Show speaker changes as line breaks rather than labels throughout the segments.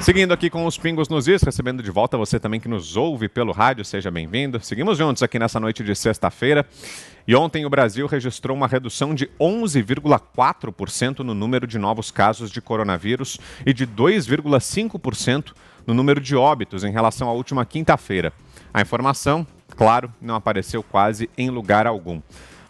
Seguindo aqui com os Pingos nos Is, recebendo de volta você também que nos ouve pelo rádio, seja bem-vindo. Seguimos juntos aqui nessa noite de sexta-feira. E ontem o Brasil registrou uma redução de 11,4% no número de novos casos de coronavírus e de 2,5% no número de óbitos em relação à última quinta-feira. A informação, claro, não apareceu quase em lugar algum.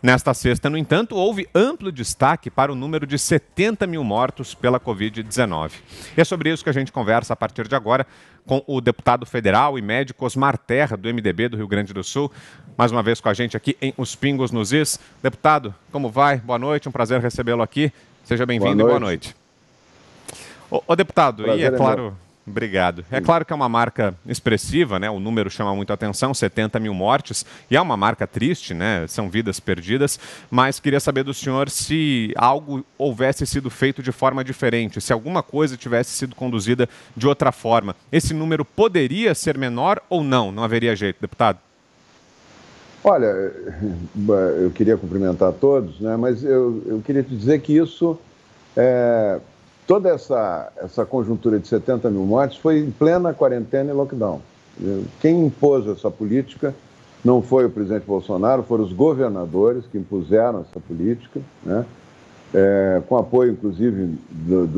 Nesta sexta, no entanto, houve amplo destaque para o número de 70 mil mortos pela Covid-19. E é sobre isso que a gente conversa a partir de agora com o deputado federal e médico Osmar Terra, do MDB do Rio Grande do Sul, mais uma vez com a gente aqui em Os Pingos nos Is. Deputado, como vai? Boa noite, um prazer recebê-lo aqui. Seja bem-vindo e boa noite. Ô deputado, prazer, e é claro... Obrigado. É claro que é uma marca expressiva, né? O número chama muito a atenção, 70 mil mortes, e é uma marca triste, né? São vidas perdidas, mas queria saber do senhor se algo houvesse sido feito de forma diferente, se alguma coisa tivesse sido conduzida de outra forma. Esse número poderia ser menor ou não? Não haveria jeito, deputado?
Olha, eu queria cumprimentar todos, né? Mas eu queria te dizer que isso toda essa conjuntura de 70 mil mortes foi em plena quarentena e lockdown. Quem impôs essa política não foi o presidente Bolsonaro, foram os governadores que impuseram essa política, né? Com apoio, inclusive,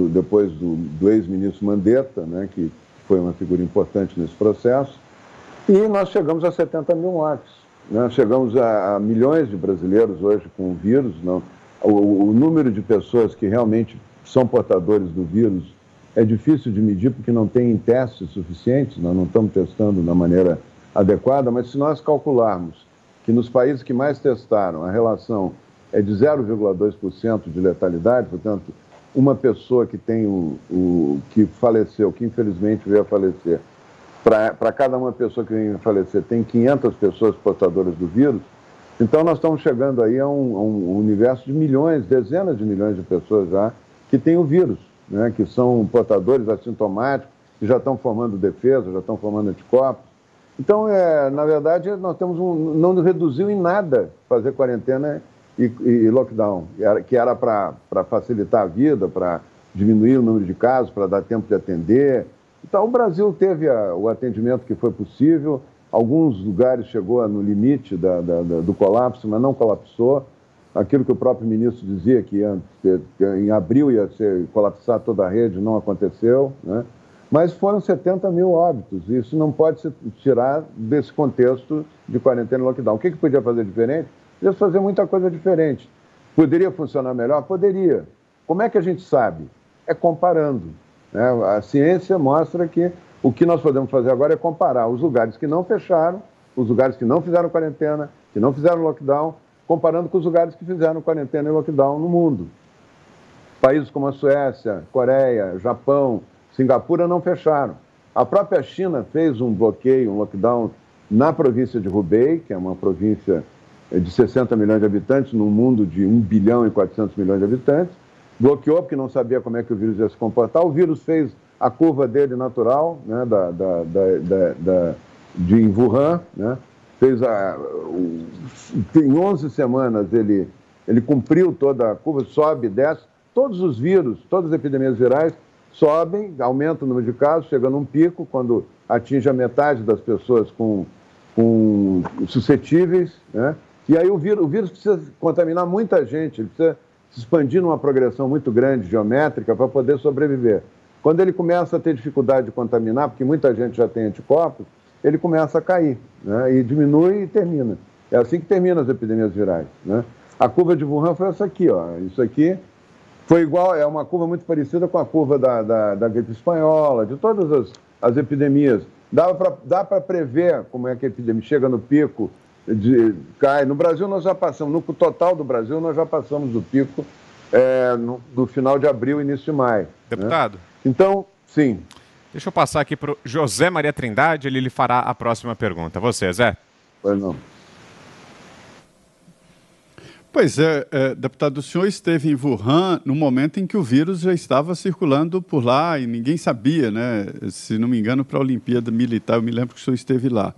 depois do ex-ministro Mandetta, né? Que foi uma figura importante nesse processo. E nós chegamos a 70 mil mortes, né? Chegamos a milhões de brasileiros hoje com o vírus. Não? O número de pessoas que realmente são portadores do vírus é difícil de medir porque não tem testes suficientes, nós não estamos testando da maneira adequada, mas se nós calcularmos que nos países que mais testaram a relação é de 0,2% de letalidade, portanto, uma pessoa que tem que faleceu, que infelizmente veio a falecer, para cada uma pessoa que veio a falecer tem 500 pessoas portadoras do vírus, então nós estamos chegando aí a um universo de milhões, dezenas de milhões de pessoas já que têm o vírus, né, que são portadores assintomáticos, que já estão formando defesa, já estão formando anticorpos. Então, na verdade, nós temos não reduziu em nada fazer quarentena e lockdown, que era para facilitar a vida, para diminuir o número de casos, para dar tempo de atender. Então, o Brasil teve o atendimento que foi possível, alguns lugares chegou no limite do colapso, mas não colapsou. Aquilo que o próprio ministro dizia que em abril ia colapsar toda a rede, não aconteceu, né? Mas foram 70 mil óbitos, e isso não pode se tirar desse contexto de quarentena e lockdown. O que podia fazer diferente? Podia fazer muita coisa diferente. Poderia funcionar melhor? Poderia. Como é que a gente sabe? É comparando, né? A ciência mostra que o que nós podemos fazer agora é comparar os lugares que não fecharam, os lugares que não fizeram quarentena, que não fizeram lockdown, comparando com os lugares que fizeram quarentena e lockdown no mundo. Países como a Suécia, Coreia, Japão, Singapura não fecharam. A própria China fez um bloqueio, um lockdown na província de Hubei, que é uma província de 60 milhões de habitantes, num mundo de 1 bilhão e 400 milhões de habitantes. Bloqueou porque não sabia como é que o vírus ia se comportar. O vírus fez a curva dele natural, né, em Wuhan, né? Em 11 semanas ele cumpriu toda a curva, sobe e desce. Todos os vírus, todas as epidemias virais sobem, aumenta o número de casos, chega num pico quando atinge a metade das pessoas com suscetíveis, né? E aí o vírus precisa contaminar muita gente, ele precisa se expandir numa progressão muito grande, geométrica, para poder sobreviver. Quando ele começa a ter dificuldade de contaminar, porque muita gente já tem anticorpos, ele começa a cair, né? E diminui e termina. É assim que terminam as epidemias virais, né? A curva de Wuhan foi essa aqui, ó. Isso aqui foi igual, é uma curva muito parecida com a curva da gripe espanhola, de todas as epidemias. Dá para prever como é que a epidemia chega no pico, cai. No Brasil nós já passamos, no total do Brasil nós já passamos do pico no final de abril, início de maio.
Deputado?
Né? Então, sim.
Deixa eu passar aqui para o José Maria Trindade, ele lhe fará a próxima pergunta. Você, Zé?
Pois não.
Pois é, deputado, o senhor esteve em Wuhan no momento em que o vírus já estava circulando por lá e ninguém sabia, né? Se não me engano, para a Olimpíada Militar, eu me lembro que o senhor esteve lá.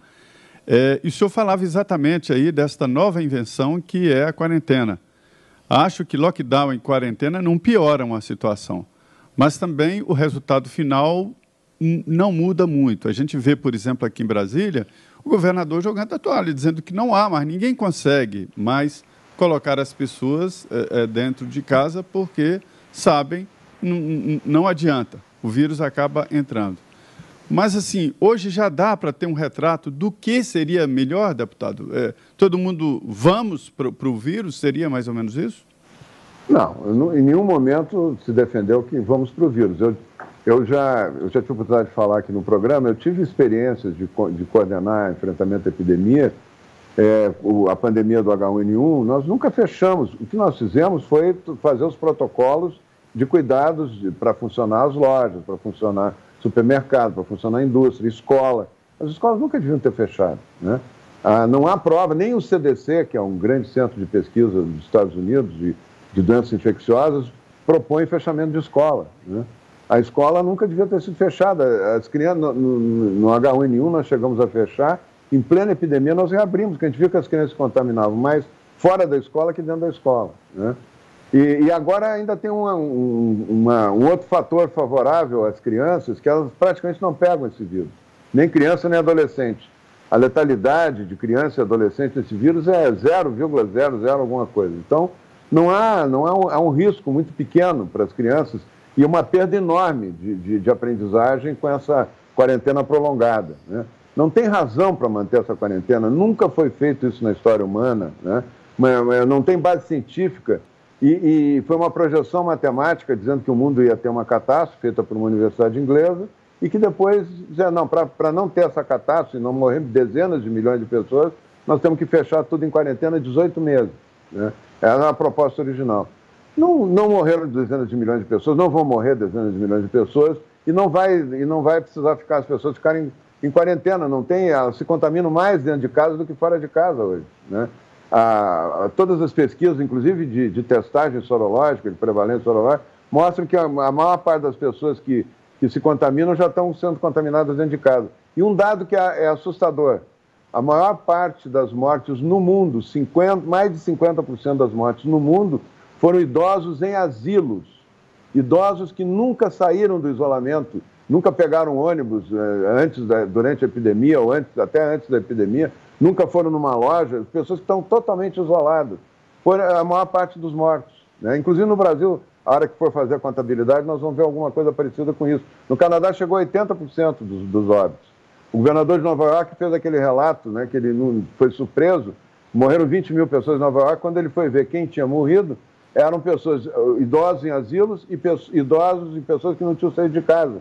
E o senhor falava exatamente aí desta nova invenção que é a quarentena. Acho que lockdown e quarentena não pioram a situação, mas também o resultado final não muda muito. A gente vê, por exemplo, aqui em Brasília, o governador jogando a toalha, dizendo que não há mais, ninguém consegue mais colocar as pessoas dentro de casa porque sabem, não adianta, o vírus acaba entrando. Mas, assim, hoje já dá para ter um retrato do que seria melhor, deputado? Todo mundo vamos para o vírus? Seria mais ou menos isso?
Não, em nenhum momento se defendeu que vamos para o vírus. Eu já tive a oportunidade de falar aqui no programa, eu tive experiências de coordenar enfrentamento à epidemia, a pandemia do H1N1, nós nunca fechamos. O que nós fizemos foi fazer os protocolos de cuidados para funcionar as lojas, para funcionar supermercado, para funcionar a indústria, escola. As escolas nunca deviam ter fechado, né? Não há prova, nem o CDC, que é um grande centro de pesquisa dos Estados Unidos de doenças infecciosas, propõe fechamento de escola, né? A escola nunca devia ter sido fechada. As crianças, no H1N1 nós chegamos a fechar, em plena epidemia nós reabrimos, porque a gente viu que as crianças se contaminavam mais fora da escola que dentro da escola, né? E agora ainda tem um outro fator favorável às crianças, que elas praticamente não pegam esse vírus, nem criança nem adolescente. A letalidade de criança e adolescente nesse vírus é 0,00 alguma coisa. Então, há um risco muito pequeno para as crianças e uma perda enorme de aprendizagem com essa quarentena prolongada, né? Não tem razão para manter essa quarentena, nunca foi feito isso na história humana, né? Não tem base científica. E foi uma projeção matemática dizendo que o mundo ia ter uma catástrofe feita por uma universidade inglesa e que depois, para não ter essa catástrofe, não morrer dezenas de milhões de pessoas, nós temos que fechar tudo em quarentena 18 meses, né? Era a proposta original. Não morreram dezenas de milhões de pessoas, não vão morrer dezenas de milhões de pessoas e não vai precisar ficar as pessoas ficarem em quarentena. Elas se contaminam mais dentro de casa do que fora de casa hoje, né? Todas as pesquisas, inclusive de testagem sorológica, de prevalência sorológica, mostram que a maior parte das pessoas que se contaminam já estão sendo contaminadas dentro de casa. E um dado que é assustador: a maior parte das mortes no mundo, mais de 50% das mortes no mundo, foram idosos em asilos. Idosos que nunca saíram do isolamento, nunca pegaram ônibus durante a epidemia ou até antes da epidemia, nunca foram numa loja, pessoas que estão totalmente isoladas. Foi a maior parte dos mortos, né? Inclusive no Brasil, a hora que for fazer a contabilidade, nós vamos ver alguma coisa parecida com isso. No Canadá chegou a 80% dos óbitos. O governador de Nova York fez aquele relato, né, que ele não foi surpreso, morreram 20 mil pessoas em Nova York, quando ele foi ver quem tinha morrido, eram pessoas, idosos em asilos e idosos e pessoas que não tinham saído de casa.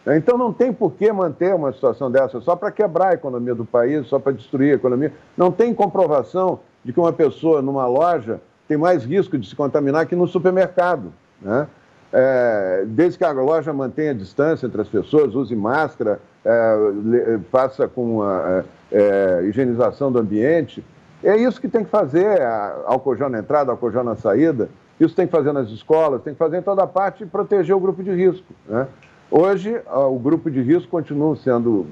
Então não tem por que manter uma situação dessa só para quebrar a economia do país, só para destruir a economia. Não tem comprovação de que uma pessoa numa loja tem mais risco de se contaminar que no supermercado, né? Desde que a loja mantenha a distância entre as pessoas, use máscara, faça com a higienização do ambiente. É isso que tem que fazer, álcool gel na entrada, álcool gel na saída. Isso tem que fazer nas escolas, tem que fazer em toda parte e proteger o grupo de risco, né? Hoje, o grupo de risco continua sendo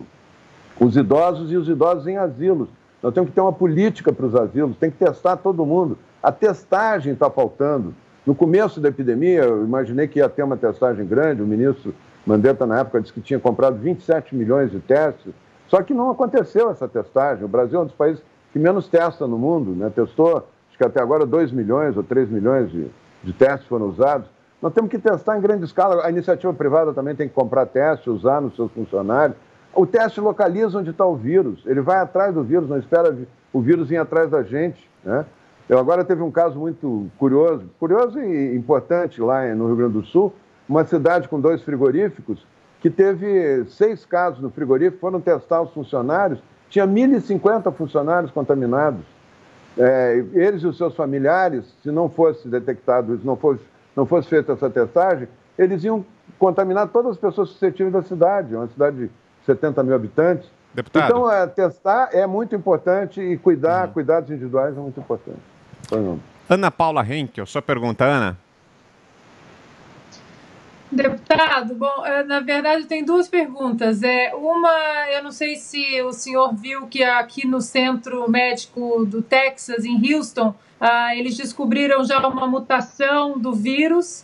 os idosos e os idosos em asilos. Nós temos que ter uma política para os asilos, tem que testar todo mundo. A testagem está faltando. No começo da epidemia, eu imaginei que ia ter uma testagem grande, o ministro Mandetta, na época, disse que tinha comprado 27 milhões de testes, só que não aconteceu essa testagem. O Brasil é um dos países que menos testa no mundo, né? Testou, acho que até agora, 2 milhões ou 3 milhões de testes foram usados. Nós temos que testar em grande escala. A iniciativa privada também tem que comprar teste, usar nos seus funcionários. O teste localiza onde está o vírus. Ele vai atrás do vírus, não espera o vírus vir atrás da gente, né? Eu agora teve um caso muito curioso e importante lá no Rio Grande do Sul, uma cidade com 2 frigoríficos, que teve 6 casos no frigorífico, foram testar os funcionários, tinha 1.050 funcionários contaminados. Eles e os seus familiares, se não fosse detectado isso, não fosse feita essa testagem, eles iam contaminar todas as pessoas suscetíveis da cidade, uma cidade de 70 mil habitantes.
Deputado.
Então, testar é muito importante e cuidados individuais é muito importante.
Ana Paula Henkel, sua pergunta, Ana.
Deputado, bom, na verdade tem 2 perguntas. Uma, eu não sei se o senhor viu que aqui no Centro Médico do Texas, em Houston, eles descobriram já uma mutação do vírus,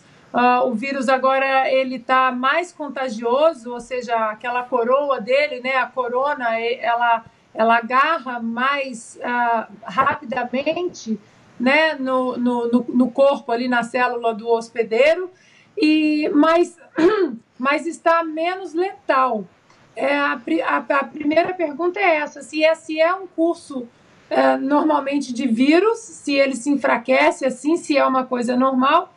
O vírus agora ele está mais contagioso, ou seja, aquela coroa dele, né, a corona, ela agarra mais rapidamente, né, no corpo, ali na célula do hospedeiro, mas está menos letal. A primeira pergunta é essa, se é um curso normalmente de vírus, se ele se enfraquece assim, se é uma coisa normal.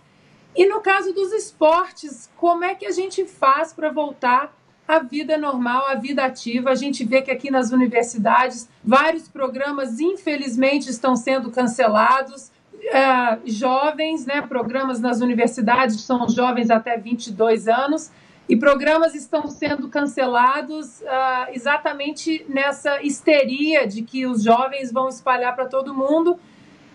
E no caso dos esportes, como é que a gente faz para voltar à vida normal, à vida ativa? A gente vê que aqui nas universidades, vários programas, infelizmente, estão sendo cancelados. Jovens, né, programas nas universidades são jovens até 22 anos, e programas estão sendo cancelados exatamente nessa histeria de que os jovens vão espalhar para todo mundo.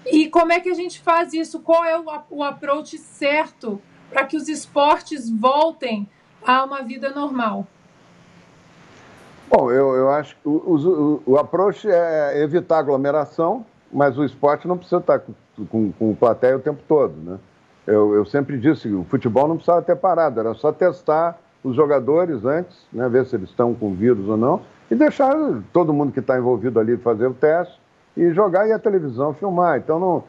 E como é que a gente faz isso? Qual é o approach certo para que os esportes voltem a uma vida normal?
Bom, eu acho que o approach é evitar aglomeração, mas o esporte não precisa estar com plateia o tempo todo, né? Eu sempre disse que o futebol não precisava ter parado, era só testar os jogadores antes, né, ver se eles estão com vírus ou não, e deixar todo mundo que está envolvido ali fazer o teste, e jogar e a televisão filmar. Então,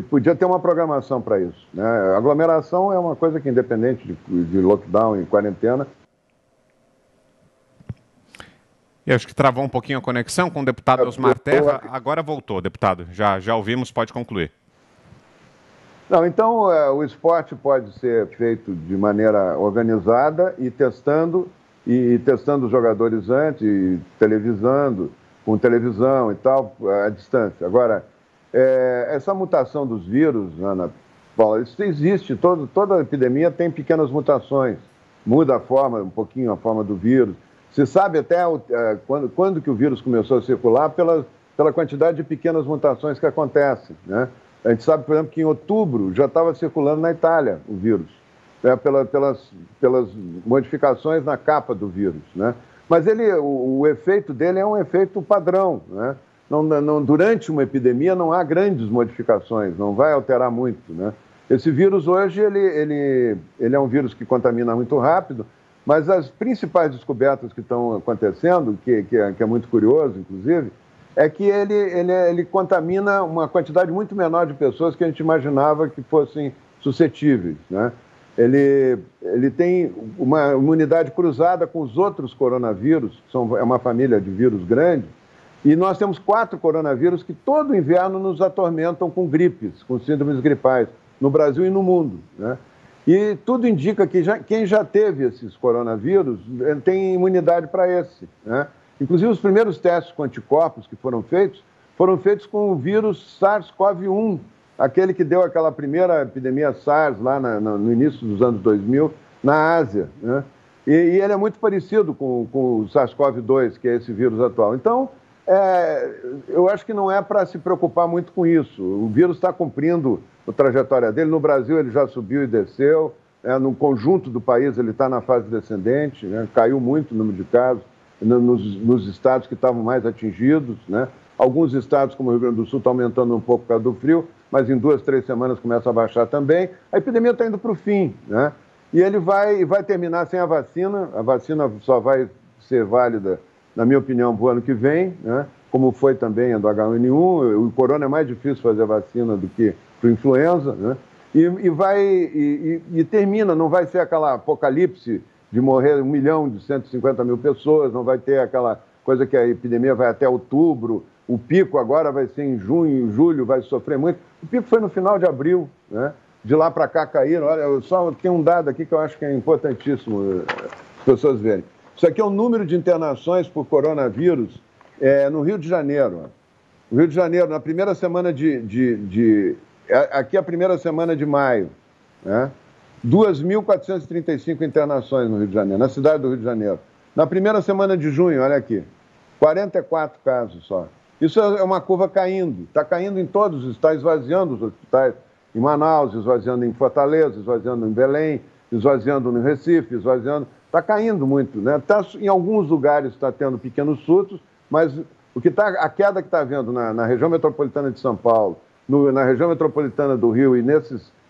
podia ter uma programação para isso, né? A aglomeração é uma coisa que, independente de lockdown e quarentena...
E acho que travou um pouquinho a conexão com o deputado Osmar Terra. Agora voltou, deputado. Já ouvimos, pode concluir.
Não, então, o esporte pode ser feito de maneira organizada e testando os jogadores antes, e televisando, com televisão e tal, à distância. Agora, essa mutação dos vírus, Ana Paula, isso existe, toda epidemia tem pequenas mutações, muda um pouquinho a forma do vírus. Se sabe até quando que o vírus começou a circular pela quantidade de pequenas mutações que acontecem, né? A gente sabe, por exemplo, que em outubro já estava circulando na Itália o vírus, né? pelas modificações na capa do vírus, né? Mas o efeito dele é um efeito padrão, né? Durante uma epidemia não há grandes modificações, não vai alterar muito, né? Esse vírus hoje ele é um vírus que contamina muito rápido, mas as principais descobertas que estão acontecendo, que é muito curioso, inclusive, é que ele contamina uma quantidade muito menor de pessoas que a gente imaginava que fossem suscetíveis, né? Ele tem uma imunidade cruzada com os outros coronavírus, é uma família de vírus grande, e nós temos 4 coronavírus que todo inverno nos atormentam com gripes, com síndromes gripais, no Brasil e no mundo, né? E tudo indica que quem já teve esses coronavírus tem imunidade para esse, né? Inclusive, os primeiros testes com anticorpos que foram feitos com o vírus SARS-CoV-1, aquele que deu aquela primeira epidemia SARS lá no início dos anos 2000, na Ásia, né? E ele é muito parecido com o SARS-CoV-2, que é esse vírus atual. Então, eu acho que não é para se preocupar muito com isso. O vírus está cumprindo a trajetória dele. No Brasil, ele já subiu e desceu. No conjunto do país, ele está na fase descendente, né? Caiu muito o número de casos nos estados que estavam mais atingidos, né? Alguns estados, como o Rio Grande do Sul, estão aumentando um pouco por causa do frio, mas em 2, 3 semanas começa a baixar também. A epidemia está indo para o fim, né? E ele vai terminar sem a vacina só vai ser válida, na minha opinião, para o ano que vem, né? Como foi também a do H1N1, o corona é mais difícil fazer a vacina do que para o influenza, né? E termina, não vai ser aquela apocalipse de morrer 1.150.000 pessoas, não vai ter aquela coisa que a epidemia vai até outubro, o pico agora vai ser em junho, julho, vai sofrer muito. O pico foi no final de abril, né? De lá para cá caíram. Olha, eu só tenho um dado aqui que eu acho que é importantíssimo as pessoas verem. Isso aqui é o número de internações por coronavírus no Rio de Janeiro. No Rio de Janeiro, na primeira semana aqui é a primeira semana de maio, né? 2.435 internações no Rio de Janeiro, na cidade do Rio de Janeiro. Na primeira semana de junho, olha aqui, 44 casos só. Isso é uma curva caindo, está caindo em todos, está esvaziando os hospitais, em Manaus, esvaziando em Fortaleza, esvaziando em Belém, esvaziando no Recife, esvaziando... Está caindo muito, né? Em alguns lugares está tendo pequenos surtos, mas a queda que está havendo na região metropolitana de São Paulo, na região metropolitana do Rio e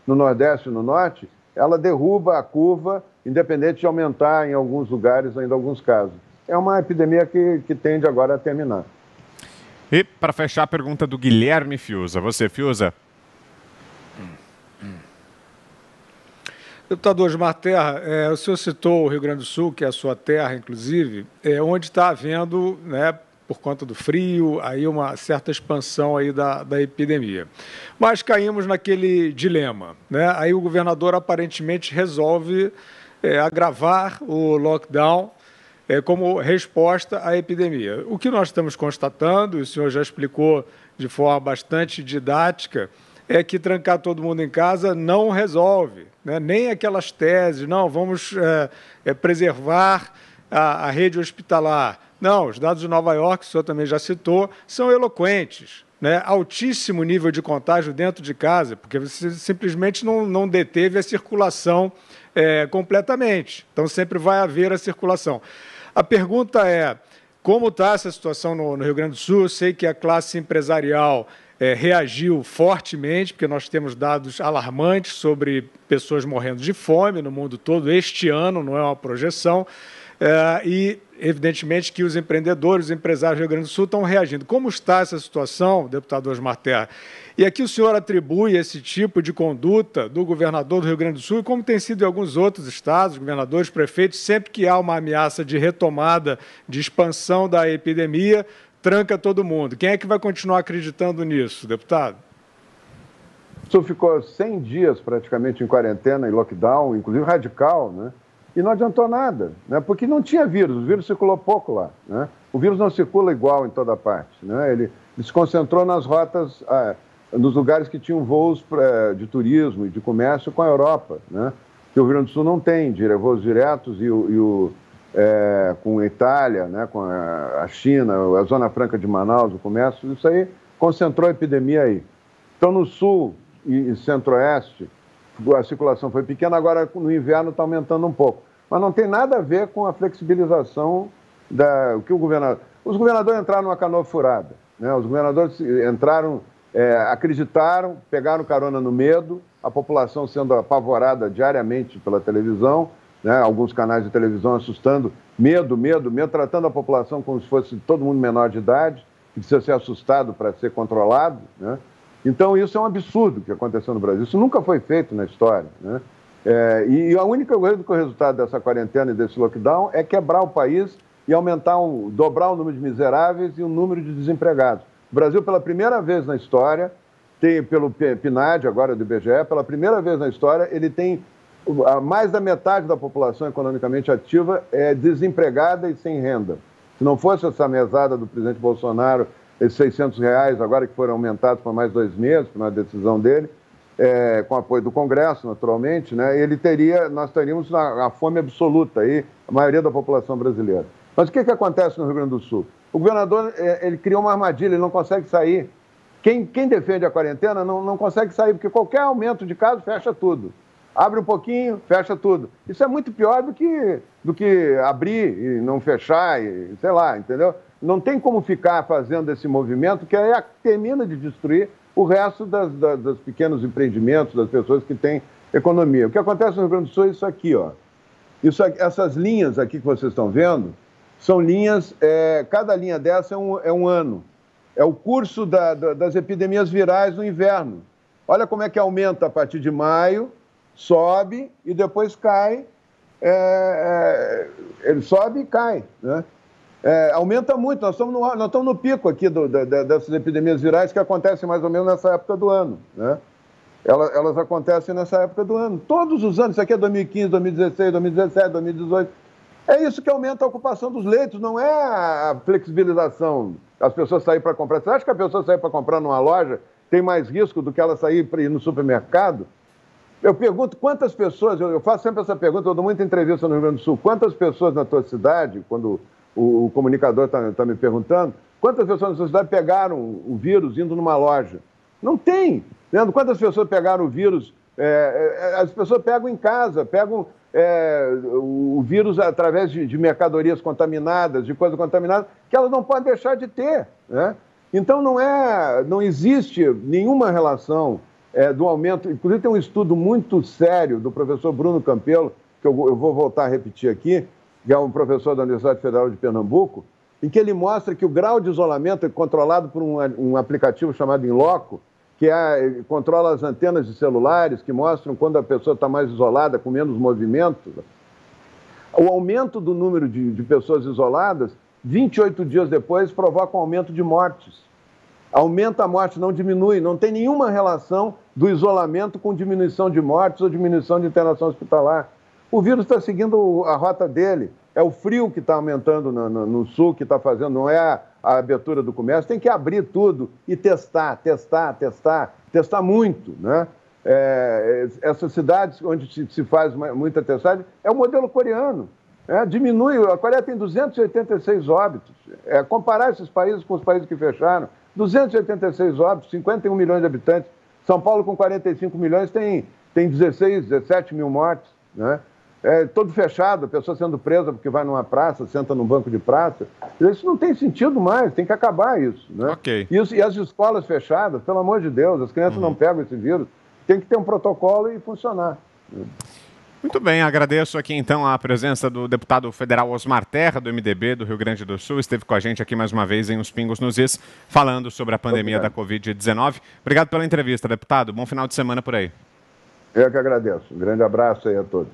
no Nordeste e no Norte, ela derruba a curva, independente de aumentar em alguns lugares, ainda alguns casos. É uma epidemia que tende agora a terminar.
E, para fechar, a pergunta do Guilherme Fiuza. Você, Fiuza?
Deputado Osmar Terra, o senhor citou o Rio Grande do Sul, que é a sua terra, inclusive, onde está havendo, né, por conta do frio, aí uma certa expansão aí da epidemia. Mas caímos naquele dilema, né? Aí o governador aparentemente resolve agravar o lockdown como resposta à epidemia. O que nós estamos constatando, o senhor já explicou de forma bastante didática, é que trancar todo mundo em casa não resolve, né? Nem aquelas teses, não, vamos preservar a rede hospitalar. Não, os dados de Nova York, o senhor também já citou, são eloquentes, né? Altíssimo nível de contágio dentro de casa, porque você simplesmente não deteve a circulação completamente. Então, sempre vai haver a circulação. A pergunta é, como está essa situação no Rio Grande do Sul? Eu sei que a classe empresarial reagiu fortemente, porque nós temos dados alarmantes sobre pessoas morrendo de fome no mundo todo este ano, não é uma projeção, e evidentemente que os empreendedores, os empresários do Rio Grande do Sul estão reagindo. Como está essa situação, deputado Osmar Terra? E aqui o senhor atribui esse tipo de conduta do governador do Rio Grande do Sul, e como tem sido em alguns outros estados, governadores, prefeitos, sempre que há uma ameaça de retomada, de expansão da epidemia, tranca todo mundo. Quem é que vai continuar acreditando nisso, deputado?
O senhor ficou 100 dias praticamente em quarentena, em lockdown, inclusive radical, né? E não adiantou nada, né? Porque não tinha vírus, o vírus circulou pouco lá, né? O vírus não circula igual em toda parte, né? Ele se concentrou nas rotas, nos lugares que tinham voos de turismo e de comércio com a Europa, né? Que o Rio Grande do Sul não tem voos diretos com a Itália, né? Com a China, a Zona Franca de Manaus, o comércio, isso aí concentrou a epidemia aí. Então, no sul e centro-oeste, a circulação foi pequena, agora no inverno está aumentando um pouco. Mas não tem nada a ver com a flexibilização que o governador... Os governadores entraram numa canoa furada, né? Os governadores entraram, acreditaram, pegaram carona no medo, a população sendo apavorada diariamente pela televisão, né? Alguns canais de televisão assustando, medo, tratando a população como se fosse todo mundo menor de idade, que precisa ser assustado para ser controlado, né? Então, isso é um absurdo que aconteceu no Brasil. Isso nunca foi feito na história, né? E a única coisa que o resultado dessa quarentena e desse lockdown é quebrar o país e dobrar o número de miseráveis e o número de desempregados. O Brasil, pela primeira vez na história, pelo PNAD, agora do IBGE, pela primeira vez na história, ele tem mais da metade da população economicamente ativa desempregada e sem renda. Se não fosse essa mesada do presidente Bolsonaro, esses R$600, agora que foram aumentados por mais 2 meses, por uma decisão dele, com apoio do Congresso, naturalmente, né, nós teríamos a fome absoluta aí, a maioria da população brasileira. Mas o que acontece no Rio Grande do Sul? O governador ele criou uma armadilha, ele não consegue sair. Quem defende a quarentena não consegue sair, porque qualquer aumento de casos fecha tudo. Abre um pouquinho, fecha tudo. Isso é muito pior do que abrir e não fechar, sei lá, entendeu? Não tem como ficar fazendo esse movimento que aí termina de destruir o resto dos pequenos empreendimentos, das pessoas que têm economia. O que acontece no Rio Grande do Sul é isso aqui, ó. Essas linhas aqui que vocês estão vendo, são linhas, cada linha dessa é um ano. É o curso das epidemias virais no inverno. Olha como é que aumenta a partir de maio, sobe e depois cai. Ele sobe e cai, né? Aumenta muito, nós estamos no pico aqui dessas epidemias virais que acontecem mais ou menos nessa época do ano, né? Elas acontecem nessa época do ano, todos os anos, isso aqui é 2015, 2016, 2017, 2018, é isso que aumenta a ocupação dos leitos, não é a flexibilização, as pessoas saírem para comprar. Você acha que a pessoa sair para comprar numa loja tem mais risco do que ela sair para ir no supermercado? Eu pergunto quantas pessoas, eu faço sempre essa pergunta, eu dou muita entrevista no Rio Grande do Sul, quantas pessoas na tua cidade, quando o comunicador está me perguntando, quantas pessoas na sua cidade pegaram o vírus indo numa loja? Não tem. Né? Quantas pessoas pegaram o vírus? As pessoas pegam em casa, pegam o vírus através de mercadorias contaminadas, de coisas contaminadas, que elas não podem deixar de ter, né? Então, não existe nenhuma relação do aumento. Inclusive tem um estudo muito sério do professor Bruno Campelo, que eu vou voltar a repetir aqui, que é um professor da Universidade Federal de Pernambuco, em que ele mostra que o grau de isolamento é controlado por um aplicativo chamado Inloco, que controla as antenas de celulares, que mostram quando a pessoa está mais isolada, com menos movimento. O aumento do número de pessoas isoladas, 28 dias depois, provoca um aumento de mortes. Aumenta a morte, não diminui, não tem nenhuma relação do isolamento com diminuição de mortes ou diminuição de internação hospitalar. O vírus está seguindo a rota dele. É o frio que está aumentando no sul, que está fazendo, não é a abertura do comércio. Tem que abrir tudo e testar muito, né? Essas cidades onde se faz muita testagem, é o modelo coreano. Diminui, a Coreia tem 286 óbitos. Comparar esses países com os países que fecharam, 286 óbitos, 51 milhões de habitantes. São Paulo, com 45 milhões, tem 16, 17 mil mortes, né? Todo fechado, a pessoa sendo presa porque vai numa praça, senta num banco de praça. Isso não tem sentido mais, tem que acabar isso, né?
Okay.
E as escolas fechadas, pelo amor de Deus, as crianças não pegam esse vírus. Tem que ter um protocolo e funcionar.
Muito bem, agradeço aqui então a presença do deputado federal Osmar Terra, do MDB do Rio Grande do Sul. Esteve com a gente aqui mais uma vez em Os Pingos nos Is, falando sobre a pandemia da Covid-19. Obrigado pela entrevista, deputado. Bom final de semana por aí.
Eu que agradeço. Um grande abraço aí a todos.